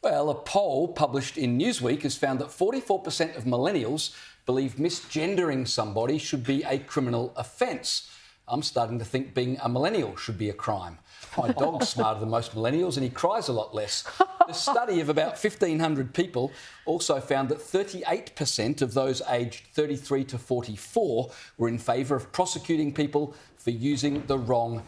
Well, a poll published in Newsweek has found that 44% of millennials believe misgendering somebody should be a criminal offence. I'm starting to think being a millennial should be a crime. My dog's smarter than most millennials and he cries a lot less. The study of about 1,500 people also found that 38% of those aged 33 to 44 were in favour of prosecuting people for using the wrong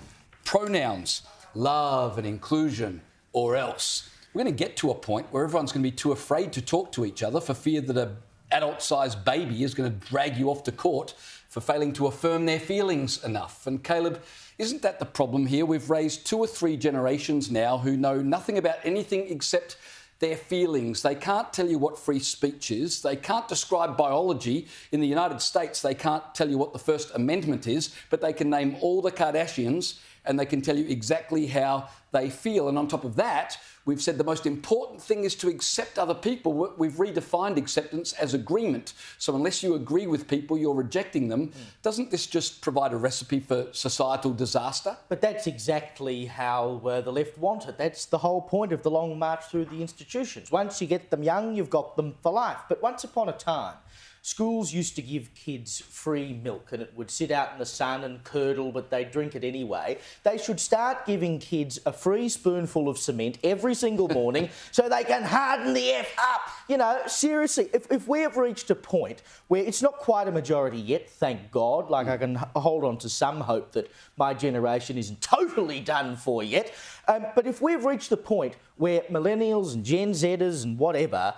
pronouns, love and inclusion, or else. We're going to get to a point where everyone's going to be too afraid to talk to each other for fear that an adult-sized baby is going to drag you off to court for failing to affirm their feelings enough. And Caleb, isn't that the problem here? We've raised 2 or 3 generations now who know nothing about anything except their feelings. They can't tell you what free speech is. They can't describe biology. In the United States, they can't tell you what the First Amendment is, but they can name all the Kardashians and they can tell you exactly how they feel. And on top of that, we've said the most important thing is to accept other people. We've redefined acceptance as agreement. So unless you agree with people, you're rejecting them. Doesn't this just provide a recipe for societal disaster? But that's exactly how the left want it. That's the whole point of the long march through the institutions. Once you get them young, you've got them for life. But once upon a time, schools used to give kids free milk and it would sit out in the sun and curdle, but they'd drink it anyway. They should start giving kids a free spoonful of cement every single morning so they can harden the F up. You know, seriously, if we have reached a point where it's not quite a majority yet, thank God, like I can hold on to some hope that my generation isn't totally done for yet, but if we've reached the point where millennials and Gen Zers and whatever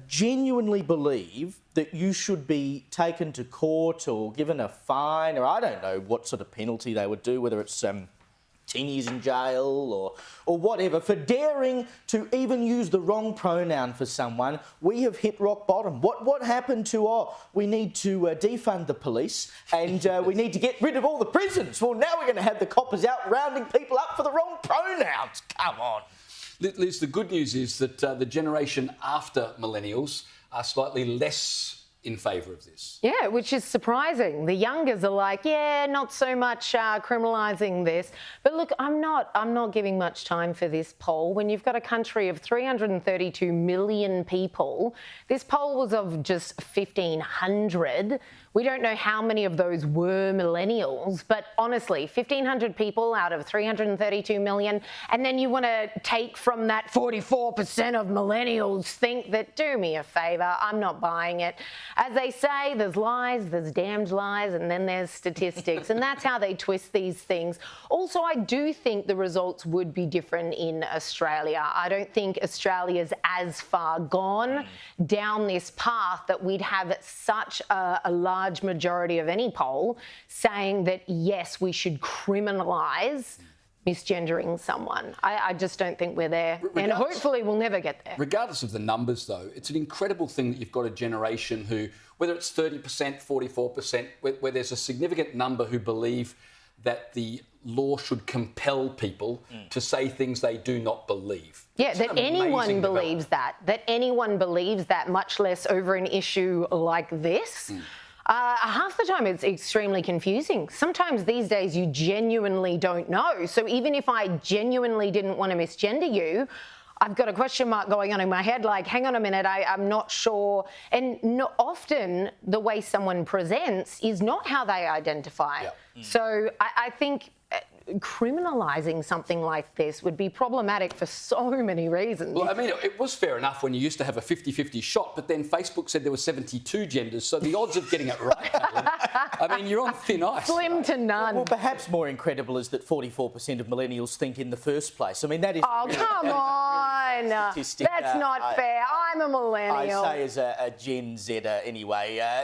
genuinely believe that you should be taken to court or given a fine, or I don't know what sort of penalty they would do, whether it's 10 years in jail or whatever, for daring to even use the wrong pronoun for someone, we have hit rock bottom. What happened to, we need to defund the police and we need to get rid of all the prisons? Well, now we're going to have the coppers out rounding people up for the wrong pronouns. Come on. Liz, the good news is that the generation after millennials are slightly less in favour of this. Yeah, which is surprising. The youngers are like, yeah, not so much criminalising this. But look, I'm not giving much time for this poll. When you've got a country of 332 million people, this poll was of just 1,500. We don't know how many of those were millennials, but honestly, 1,500 people out of 332 million, and then you want to take from that 44% of millennials think that, do me a favour, I'm not buying it. As they say, there's lies, there's damned lies, and then there's statistics, and that's how they twist these things. Also, I do think the results would be different in Australia. I don't think Australia's as far gone down this path that we'd have such a large majority of any poll saying that, yes, we should criminalise misgendering someone. I just don't think we're there. And hopefully we'll never get there. Regardless of the numbers, though, it's an incredible thing that you've got a generation who, whether it's 30%, 44%, where there's a significant number who believe that the law should compel people to say things they do not believe. Yeah, that anyone believes that, much less over an issue like this. Half the time it's extremely confusing. Sometimes these days you genuinely don't know. So even if I genuinely didn't want to misgender you, I've got a question mark going on in my head, like, hang on a minute, I'm not sure. And often the way someone presents is not how they identify. Yeah. So I think criminalising something like this would be problematic for so many reasons. Well, I mean, it was fair enough when you used to have a 50-50 shot, but then Facebook said there were 72 genders, so the odds of getting it right, I mean, you're on thin ice. Slim to none. Well, perhaps more incredible is that 44% of millennials think in the first place. I mean, that is... Oh, really, come on. That's not fair. I'm a millennial. I say as a Gen Zer anyway.